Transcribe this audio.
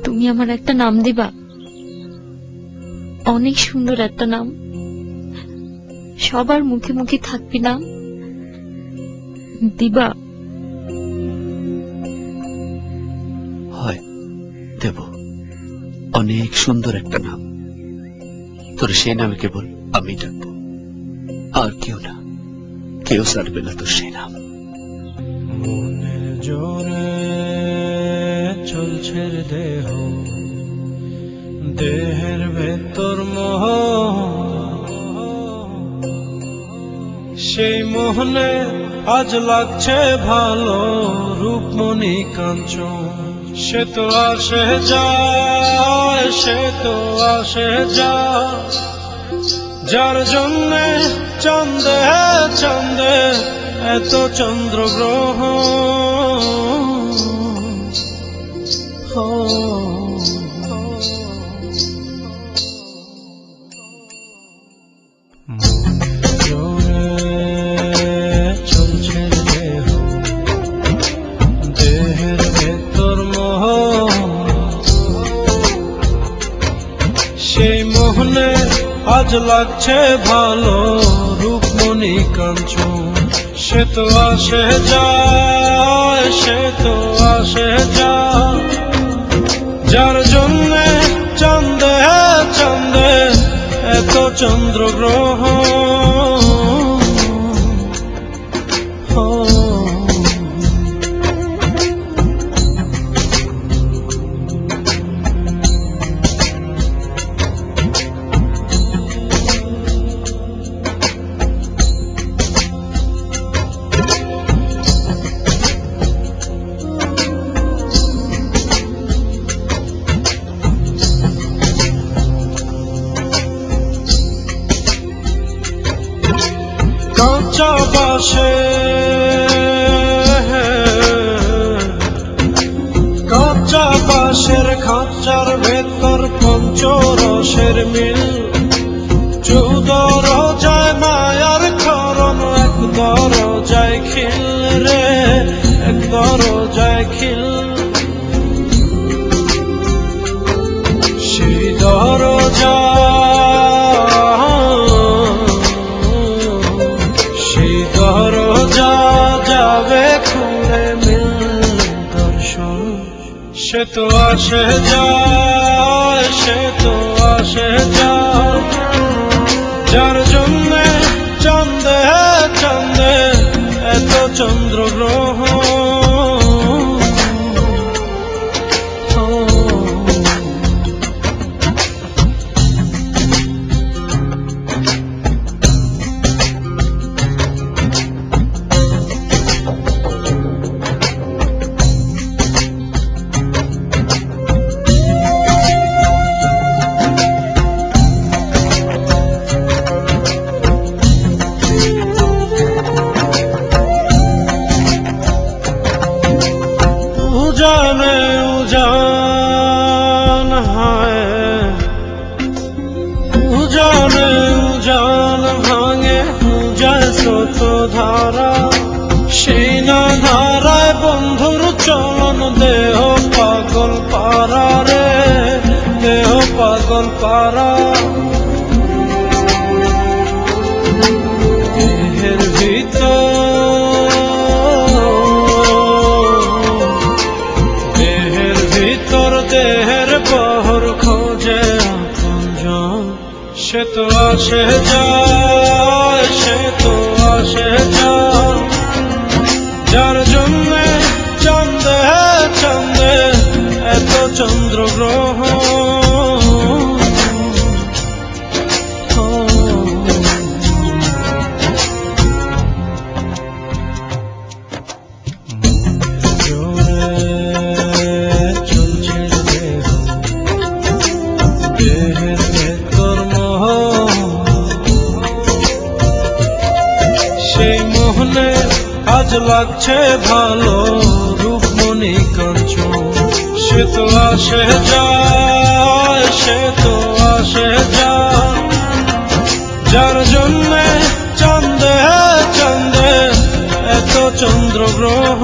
তুমি আমার একটা নাম দিবা, অনেক সুন্দর একটা নাম, সবার মুখে মুখে থাকবি নাম দিবা? হয় দেব, অনেক সুন্দর একটা নাম। তোর সেই নামে কেবল আমি ডাকবো, আর কেউ না, কেউ ছাড়বে না তোর সেই নাম। মনের জোরে চলছে দেহ, দেহের ভেতর মোহ, সেই মোহনে আজ লাগছে ভালো রূপমণি কাঞ্চন। সে তো আসে যায়, সে তো আসে যায়, যার জন্যে চাঁদে চাঁদে এত চন্দ্রগ্রহ। চলছে দেহ, দেহের ভেতর মোহ, সেই মোহনে আজ লাগছে ভালো রূপমণি কাঞ্চন। সে তো আসে যায়, সে তো আসে যায়, যার জন্যে চাঁদে চাঁদে এত চন্দ্রগ্রহ। কাঁচা বাসে, কাঁচা বাসের খাঁচার ভেতর পঞ্চরসের মিল, চৌদ রোজায় মায়ার খরণ, এক দরজায় খিল রে, এক দরজায় খিল। সেই দরজা, দরজা যাবে খুলে মিল দর্শন। সে তো আসে যায়, সে তো আসে যায়, যার জন্যে চাঁদে চাঁদে এত চন্দ্রগ্রহ। উজানে উজান হয়, উজানে উজান ভাঙে যায় স্রোত ধারা, সেই না ধারায় বন্ধুর চলন, দেহ পাগল পারা রে, দেহ পাগল পারা। দেহের ভিতর, দেহের বহর খোঁজে আপনজন। সে তো আসে যায়, সে তো আসে যায়, যার জন্যে চাঁদে চাঁদে এত চন্দ্রগ্রহ। সেই মোহনে আজ লাগছে ভালো রূপমণি কাঞ্চন। সে তো আসে যায়, সে তো আসে যায়, যার জন্যে চাঁদে চাঁদে এত চন্দ্রগ্রহ।